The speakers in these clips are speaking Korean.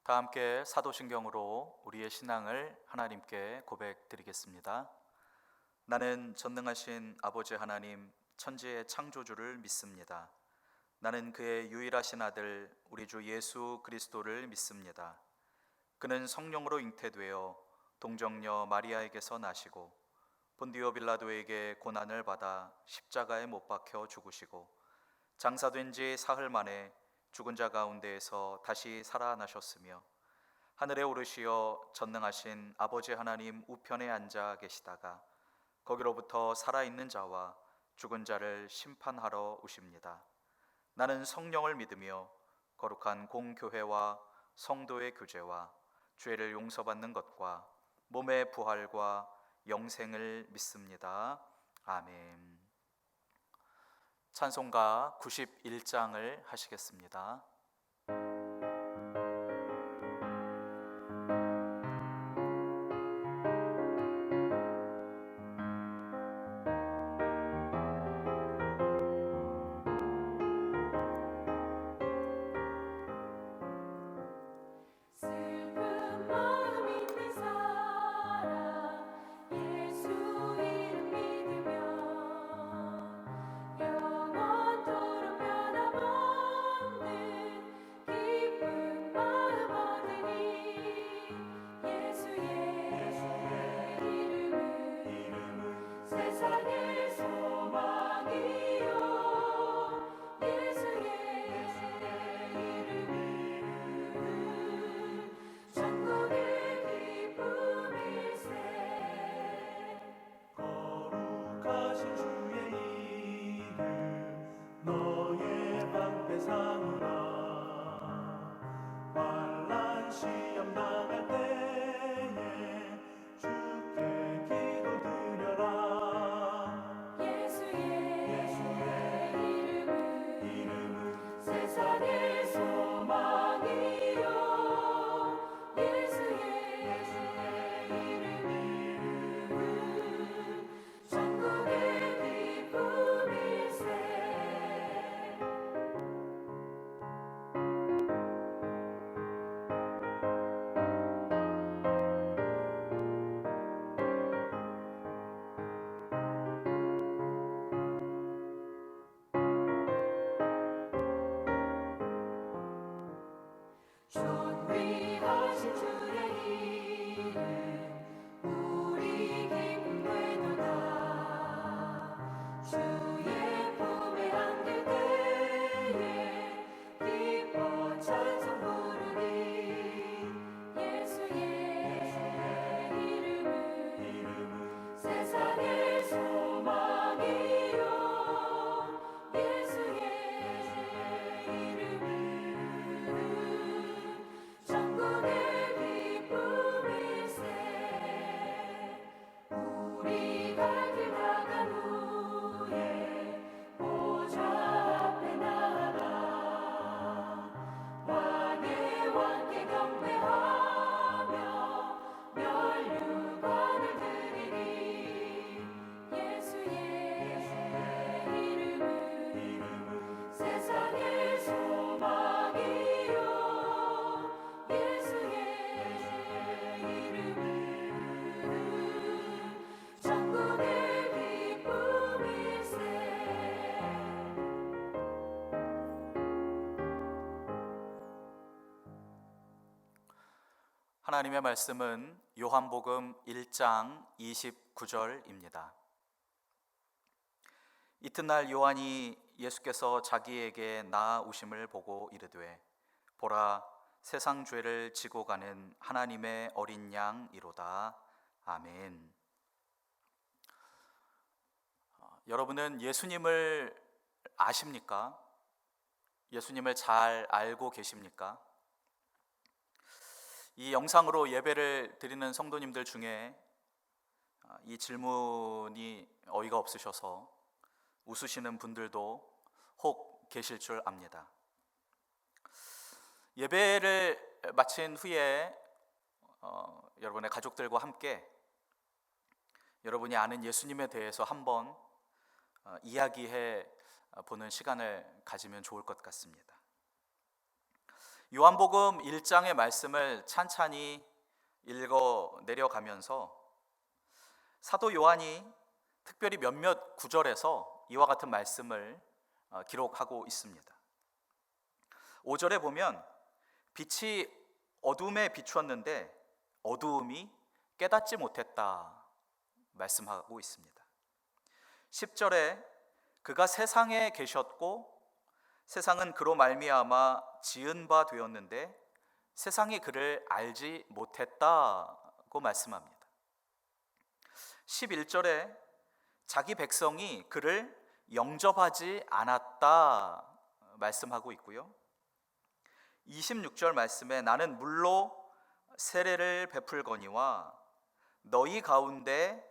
다 함께 사도신경으로 우리의 신앙을 하나님께 고백드리겠습니다. 나는 전능하신 아버지 하나님, 천지의 창조주를 믿습니다. 나는 그의 유일하신 아들 우리 주 예수 그리스도를 믿습니다. 그는 성령으로 잉태되어 동정녀 마리아에게서 나시고 본디오 빌라도에게 고난을 받아 십자가에 못 박혀 죽으시고 장사된 지 사흘 만에 죽은 자 가운데에서 다시 살아나셨으며 하늘에 오르시어 전능하신 아버지 하나님 우편에 앉아 계시다가 거기로부터 살아있는 자와 죽은 자를 심판하러 오십니다. 나는 성령을 믿으며 거룩한 공교회와 성도의 교제와 죄를 용서받는 것과 몸의 부활과 영생을 믿습니다. 아멘. 찬송가 91장을 하시겠습니다. 하나님의 말씀은 요한복음 1장 29절입니다. 이튿날 요한이 예수께서 자기에게 나아오심을 보고 이르되 보라 세상 죄를 지고 가는 하나님의 어린 양이로다. 아멘. 여러분은 예수님을 아십니까? 예수님을 잘 알고 계십니까? 이 영상으로 예배를 드리는 성도님들 중에 이 질문이 어이가 없으셔서 웃으시는 분들도 혹 계실 줄 압니다. 예배를 마친 후에 여러분의 가족들과 함께 여러분이 아는 예수님에 대해서 한번 이야기해 보는 시간을 가지면 좋을 것 같습니다. 요한복음 1장의 말씀을 찬찬히 읽어 내려가면서 사도 요한이 특별히 몇몇 구절에서 이와 같은 말씀을 기록하고 있습니다. 5절에 보면 빛이 어둠에 비추었는데 어두움이 깨닫지 못했다 말씀하고 있습니다. 10절에 그가 세상에 계셨고 세상은 그로 말미암아 지은 바 되었는데 세상이 그를 알지 못했다고 말씀합니다. 11절에 자기 백성이 그를 영접하지 않았다 말씀하고 있고요. 26절 말씀에 나는 물로 세례를 베풀거니와 너희 가운데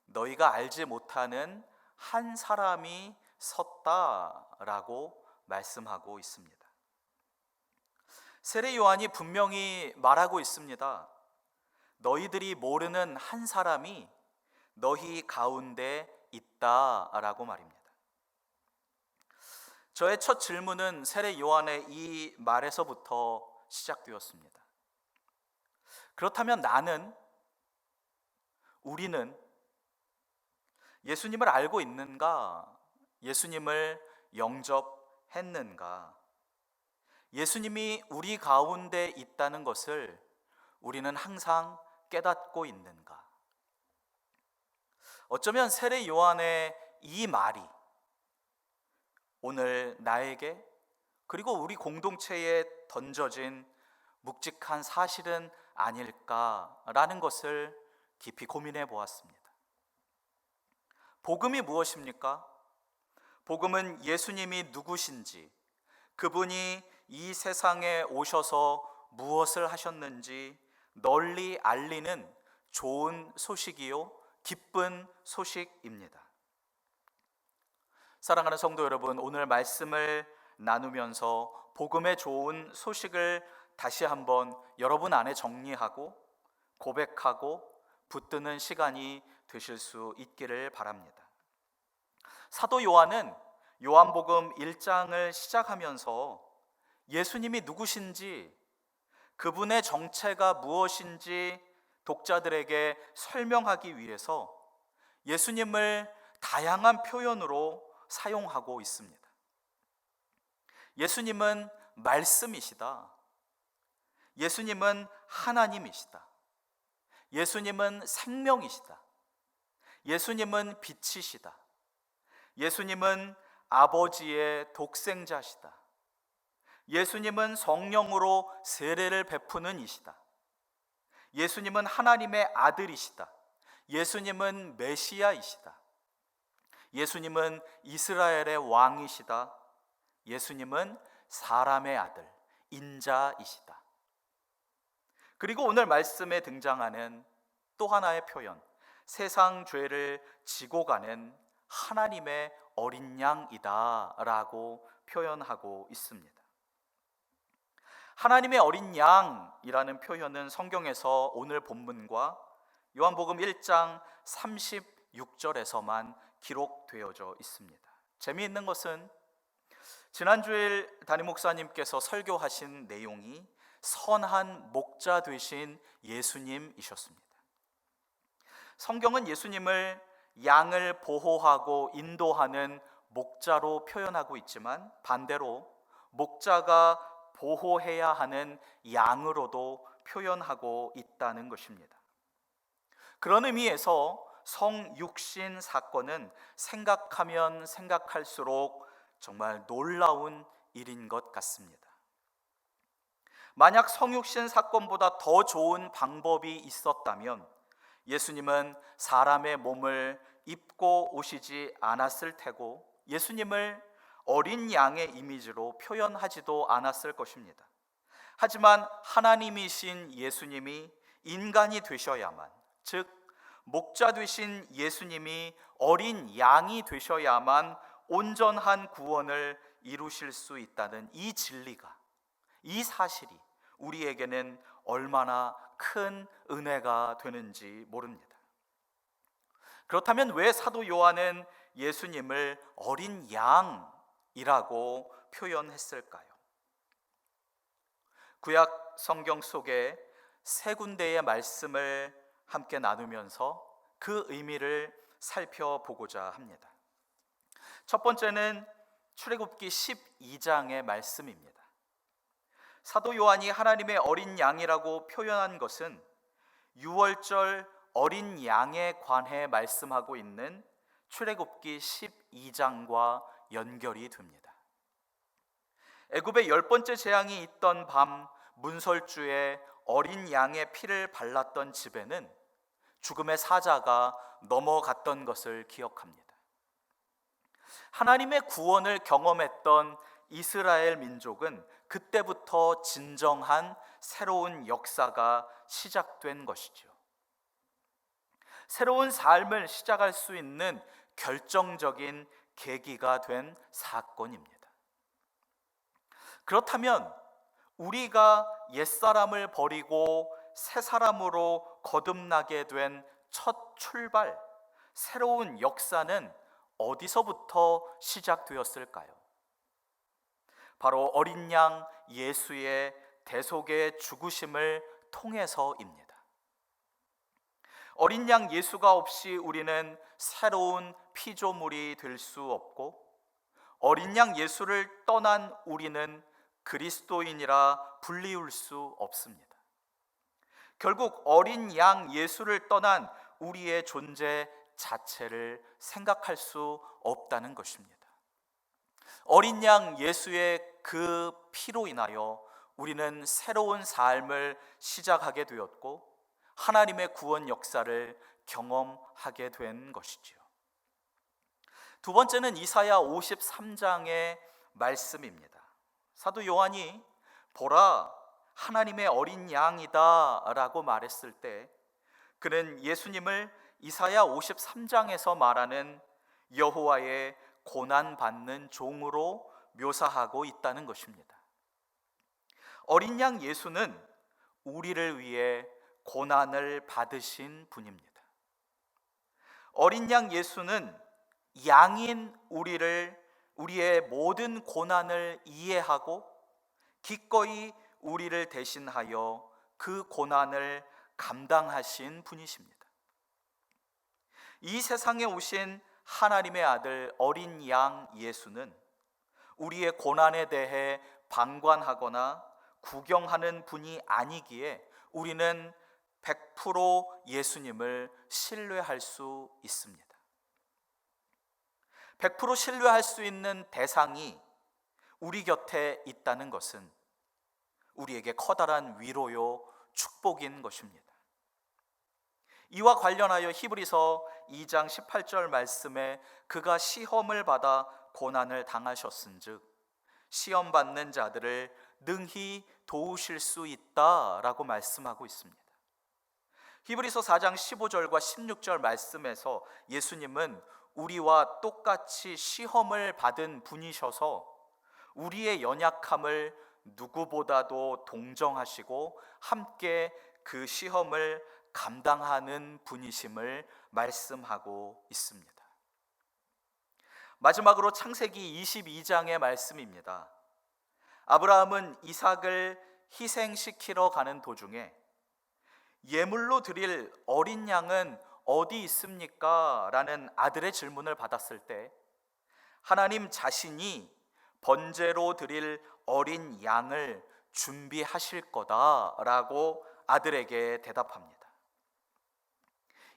너희가 알지 못하는 한 사람이 섰다라고 말씀하고 있습니다. 세례 요한이 분명히 말하고 있습니다. 너희들이 모르는 한 사람이 너희 가운데 있다라고 말입니다. 저의 첫 질문은 세례 요한의 이 말에서부터 시작되었습니다. 그렇다면 우리는 예수님을 알고 있는가? 예수님을 영접했는가? 예수님이 우리 가운데 있다는 것을 우리는 항상 깨닫고 있는가? 어쩌면 세례 요한의 이 말이 오늘 나에게 그리고 우리 공동체에 던져진 묵직한 사실은 아닐까라는 것을 깊이 고민해 보았습니다. 복음이 무엇입니까? 복음은 예수님이 누구신지, 그분이 이 세상에 오셔서 무엇을 하셨는지 널리 알리는 좋은 소식이요, 기쁜 소식입니다. 사랑하는 성도 여러분, 오늘 말씀을 나누면서 복음의 좋은 소식을 다시 한번 여러분 안에 정리하고 고백하고 붙드는 시간이 되실 수 있기를 바랍니다. 사도 요한은 요한복음 1장을 시작하면서 예수님이 누구신지, 그분의 정체가 무엇인지 독자들에게 설명하기 위해서 예수님을 다양한 표현으로 사용하고 있습니다. 예수님은 말씀이시다. 예수님은 하나님이시다. 예수님은 생명이시다. 예수님은 빛이시다. 예수님은 아버지의 독생자시다. 예수님은 성령으로 세례를 베푸는 이시다. 예수님은 하나님의 아들이시다. 예수님은 메시아이시다. 예수님은 이스라엘의 왕이시다. 예수님은 사람의 아들, 인자이시다. 그리고 오늘 말씀에 등장하는 또 하나의 표현, 세상 죄를 지고 가는 하나님의 어린 양이다 라고 표현하고 있습니다. 하나님의 어린 양이라는 표현은 성경에서 오늘 본문과 요한복음 1장 36절에서만 기록되어져 있습니다. 재미있는 것은 지난주일 담임 목사님께서 설교하신 내용이 선한 목자 되신 예수님이셨습니다. 성경은 예수님을 양을 보호하고 인도하는 목자로 표현하고 있지만 반대로 목자가 보호해야 하는 양으로도 표현하고 있다는 것입니다. 그런 의미에서 성육신 사건은 생각하면 생각할수록 정말 놀라운 일인 것 같습니다. 만약 성육신 사건보다 더 좋은 방법이 있었다면 예수님은 사람의 몸을 입고 오시지 않았을 테고 예수님을 어린 양의 이미지로 표현하지도 않았을 것입니다. 하지만 하나님이신 예수님이 인간이 되셔야만, 즉 목자 되신 예수님이 어린 양이 되셔야만 온전한 구원을 이루실 수 있다는 이 진리가, 이 사실이 우리에게는 얼마나 큰 은혜가 되는지 모릅니다. 그렇다면 왜 사도 요한은 예수님을 어린 양이라고 표현했을까요? 구약 성경 속에 세 군데의 말씀을 함께 나누면서 그 의미를 살펴보고자 합니다. 첫 번째는 출애굽기 12장의 말씀입니다. 사도 요한이 하나님의 어린 양이라고 표현한 것은 유월절 어린 양에 관해 말씀하고 있는 출애굽기 12장과 연결이 됩니다. 애굽의 10번째 재앙이 있던 밤 문설주에 어린 양의 피를 발랐던 집에는 죽음의 사자가 넘어갔던 것을 기억합니다. 하나님의 구원을 경험했던 이스라엘 민족은 그때부터 진정한 새로운 역사가 시작된 것이죠. 새로운 삶을 시작할 수 있는 결정적인 계기가 된 사건입니다. 그렇다면 우리가 옛사람을 버리고 새 사람으로 거듭나게 된 첫 출발, 새로운 역사는 어디서부터 시작되었을까요? 바로 어린 양 예수의 대속의 죽으심을 통해서입니다. 어린 양 예수가 없이 우리는 새로운 피조물이 될 수 없고, 어린 양 예수를 떠난 우리는 그리스도인이라 불리울 수 없습니다. 결국 어린 양 예수를 떠난 우리의 존재 자체를 생각할 수 없다는 것입니다. 어린 양 예수의 그 피로 인하여 우리는 새로운 삶을 시작하게 되었고 하나님의 구원 역사를 경험하게 된 것이지요. 두 번째는 이사야 53장의 말씀입니다. 사도 요한이 보라 하나님의 어린 양이다 라고 말했을 때 그는 예수님을 이사야 53장에서 말하는 여호와의 고난받는 종으로 묘사하고 있다는 것입니다. 어린 양 예수는 우리를 위해 고난을 받으신 분입니다. 어린 양 예수는 양인 우리의 모든 고난을 이해하고 기꺼이 우리를 대신하여 그 고난을 감당하신 분이십니다. 이 세상에 오신 하나님의 아들 어린 양 예수는 우리의 고난에 대해 방관하거나 구경하는 분이 아니기에 우리는 100% 예수님을 신뢰할 수 있습니다. 100% 신뢰할 수 있는 대상이 우리 곁에 있다는 것은 우리에게 커다란 위로요 축복인 것입니다. 이와 관련하여 히브리서 2장 18절 말씀에 그가 시험을 받아 고난을 당하셨은즉 시험 받는 자들을 능히 도우실 수 있다라고 말씀하고 있습니다. 히브리서 4장 15절과 16절 말씀에서 예수님은 우리와 똑같이 시험을 받은 분이셔서 우리의 연약함을 누구보다도 동정하시고 함께 그 시험을 감당하는 분이심을 말씀하고 있습니다. 마지막으로 창세기 22장의 말씀입니다. 아브라함은 이삭을 희생시키러 가는 도중에 예물로 드릴 어린 양은 어디 있습니까? 라는 아들의 질문을 받았을 때 하나님 자신이 번제로 드릴 어린 양을 준비하실 거다라고 아들에게 대답합니다.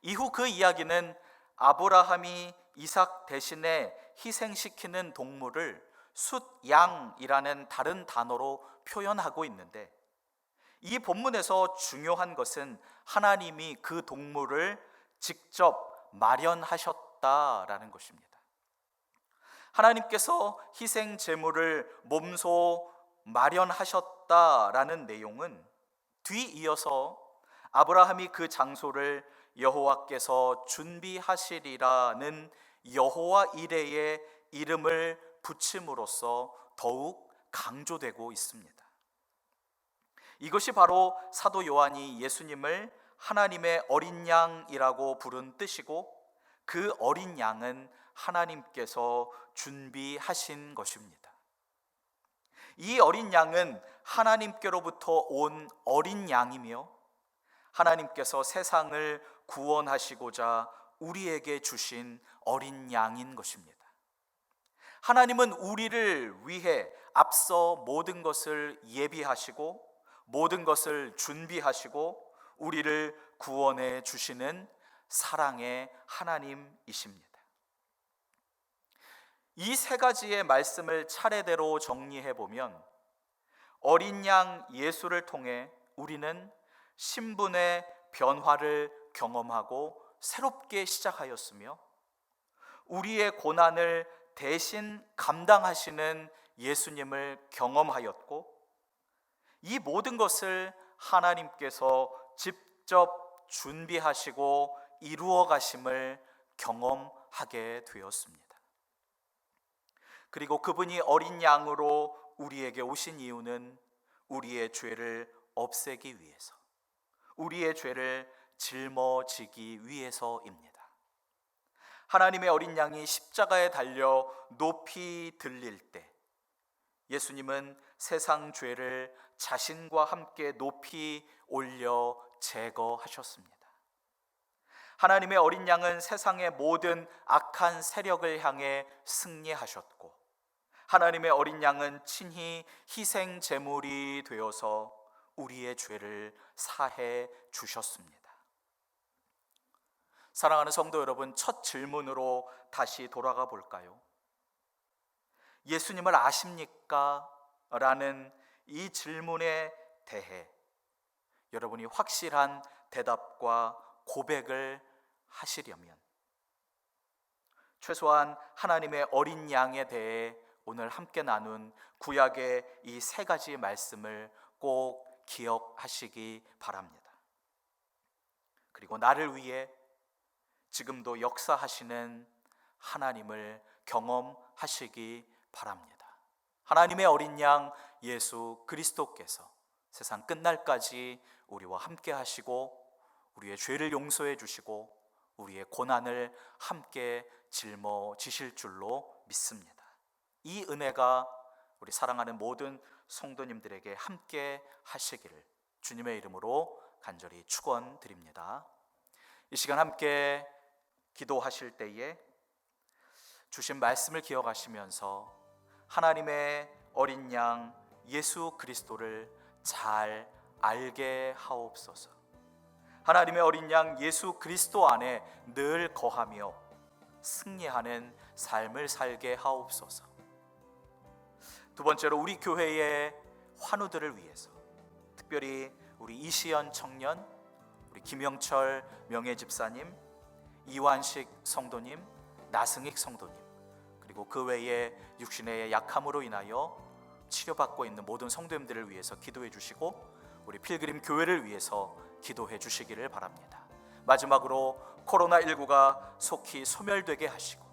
이후 그 이야기는 아브라함이 이삭 대신에 희생시키는 동물을 숫양이라는 다른 단어로 표현하고 있는데 이 본문에서 중요한 것은 하나님이 그 동물을 직접 마련하셨다라는 것입니다. 하나님께서 희생 제물을 몸소 마련하셨다라는 내용은 뒤이어서 아브라함이 그 장소를 여호와께서 준비하시리라는 여호와 이레의 이름을 붙임으로써 더욱 강조되고 있습니다. 이것이 바로 사도 요한이 예수님을 하나님의 어린 양이라고 부른 뜻이고 그 어린 양은 하나님께서 준비하신 것입니다. 이 어린 양은 하나님께로부터 온 어린 양이며 하나님께서 세상을 구원하시고자 우리에게 주신 어린 양인 것입니다. 하나님은 우리를 위해 앞서 모든 것을 예비하시고 모든 것을 준비하시고 우리를 구원해 주시는 사랑의 하나님이십니다. 이 세 가지의 말씀을 차례대로 정리해 보면 어린 양 예수를 통해 우리는 신분의 변화를 경험하고 새롭게 시작하였으며 우리의 고난을 대신 감당하시는 예수님을 경험하였고 이 모든 것을 하나님께서 직접 준비하시고 이루어 가심을 경험하게 되었습니다. 그리고 그분이 어린 양으로 우리에게 오신 이유는 우리의 죄를 없애기 위해서, 우리의 죄를 짊어지기 위해서입니다. 하나님의 어린 양이 십자가에 달려 높이 들릴 때 예수님은 세상 죄를 자신과 함께 높이 올려 제거하셨습니다. 하나님의 어린 양은 세상의 모든 악한 세력을 향해 승리하셨고 하나님의 어린 양은 친히 희생 제물이 되어서 우리의 죄를 사해 주셨습니다. 사랑하는 성도 여러분, 첫 질문으로 다시 돌아가 볼까요? 예수님을 아십니까? 라는 이 질문에 대해 여러분이 확실한 대답과 고백을 하시려면 최소한 하나님의 어린 양에 대해 오늘 함께 나눈 구약의 이 세 가지 말씀을 꼭 기억하시기 바랍니다. 그리고 나를 위해 지금도 역사하시는 하나님을 경험하시기 바랍니다. 하나님의 어린 양 예수 그리스도께서 세상 끝날까지 우리와 함께 하시고 우리의 죄를 용서해 주시고 우리의 고난을 함께 짊어지실 줄로 믿습니다. 이 은혜가 우리 사랑하는 모든 성도님들에게 함께 하시기를 주님의 이름으로 간절히 축원드립니다. 이 시간 함께 기도하실 때에 주신 말씀을 기억하시면서 하나님의 어린 양 예수 그리스도를 잘 알게 하옵소서. 하나님의 어린 양 예수 그리스도 안에 늘 거하며 승리하는 삶을 살게 하옵소서. 두 번째로 우리 교회의 환우들을 위해서 특별히 우리 이시연 청년, 우리 김영철 명예집사님, 이완식 성도님, 나승익 성도님, 그리고 그 외에 육신의 약함으로 인하여 치료받고 있는 모든 성도님들을 위해서 기도해 주시고 우리 필그림 교회를 위해서 기도해 주시기를 바랍니다. 마지막으로 코로나19가 속히 소멸되게 하시고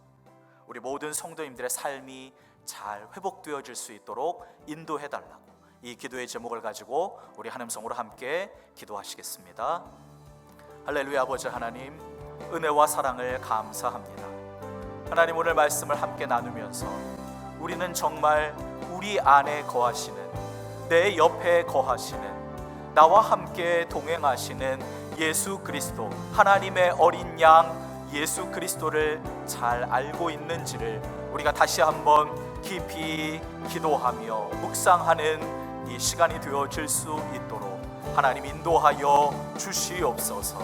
우리 모든 성도님들의 삶이 잘 회복되어질 수 있도록 인도해 달라고 이 기도의 제목을 가지고 우리 한음성으로 함께 기도하시겠습니다. 할렐루야. 아버지 하나님, 은혜와 사랑을 감사합니다. 하나님, 오늘 말씀을 함께 나누면서 우리는 정말 우리 안에 거하시는, 내 옆에 거하시는, 나와 함께 동행하시는 예수 그리스도, 하나님의 어린 양 예수 그리스도를 잘 알고 있는지를 우리가 다시 한번 깊이 기도하며 묵상하는 이 시간이 되어질 수 있도록 하나님 인도하여 주시옵소서.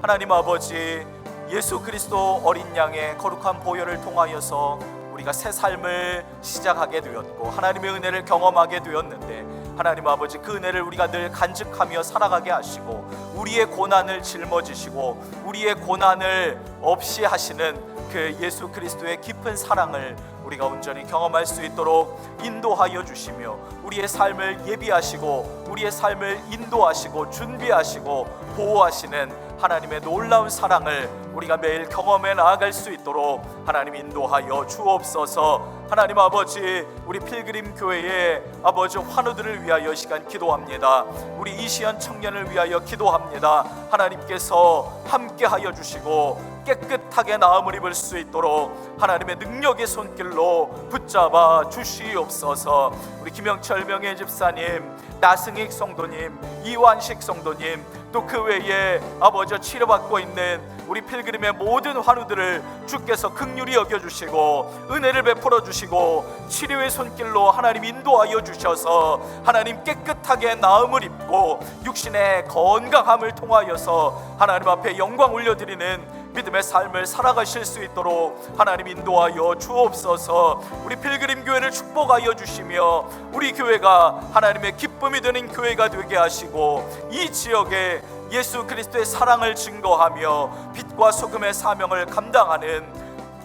하나님 아버지, 예수 그리스도 어린 양의 거룩한 보혈을 통하여서 우리가 새 삶을 시작하게 되었고 하나님의 은혜를 경험하게 되었는데 하나님 아버지, 그 은혜를 우리가 늘 간직하며 살아가게 하시고 우리의 고난을 짊어지시고 우리의 고난을 없이 하시는 그 예수 그리스도의 깊은 사랑을 우리가 온전히 경험할 수 있도록 인도하여 주시며 우리의 삶을 예비하시고 우리의 삶을 인도하시고 준비하시고 보호하시는 하나님의 놀라운 사랑을 우리가 매일 경험해 나아갈 수 있도록 하나님 인도하여 주옵소서. 하나님 아버지, 우리 필그림 교회의 아버지 환우들을 위하여 시간 기도합니다. 우리 이시연 청년을 위하여 기도합니다. 하나님께서 함께하여 주시고 깨끗하게 나음을 입을 수 있도록 하나님의 능력의 손길로 붙잡아 주시옵소서. 우리 김영철 명예 집사님, 나승익 성도님, 이완식 성도님, 또 그 외에 아버지 치료받고 있는 우리 필그림의 모든 환우들을 주께서 긍휼히 여겨주시고 은혜를 베풀어 주시고 치료의 손길로 하나님 인도하여 주셔서 하나님 깨끗하게 나음을 입고 육신의 건강함을 통하여서 하나님 앞에 영광 올려드리는 믿음의 삶을 살아가실 수 있도록 하나님 인도하여 주옵소서. 우리 필그림 교회를 축복하여 주시며 우리 교회가 하나님의 기쁨이 되는 교회가 되게 하시고 이 지역에 예수 그리스도의 사랑을 증거하며 빛과 소금의 사명을 감당하는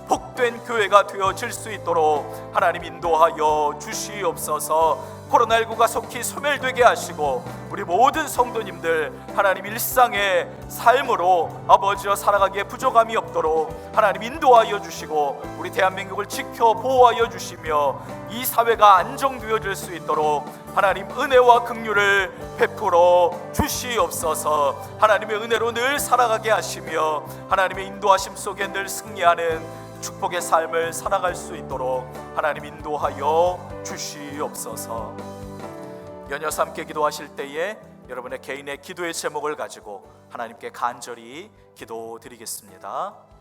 복된 교회가 되어질 수 있도록 하나님 인도하여 주시옵소서. 코로나19가 속히 소멸되게 하시고 우리 모든 성도님들 하나님 일상의 삶으로 아버지와 살아가기에 부족함이 없도록 하나님 인도하여 주시고 우리 대한민국을 지켜 보호하여 주시며 이 사회가 안정되어질 수 있도록 하나님 은혜와 긍휼을 베풀어 주시옵소서. 하나님의 은혜로 늘 살아가게 하시며 하나님의 인도하심 속에 늘 승리하는 축복의 삶을 살아갈 수 있도록 하나님 인도하여 주시옵소서. 연이어서 함께 기도하실 때에 여러분의 개인의 기도의 제목을 가지고 하나님께 간절히 기도드리겠습니다.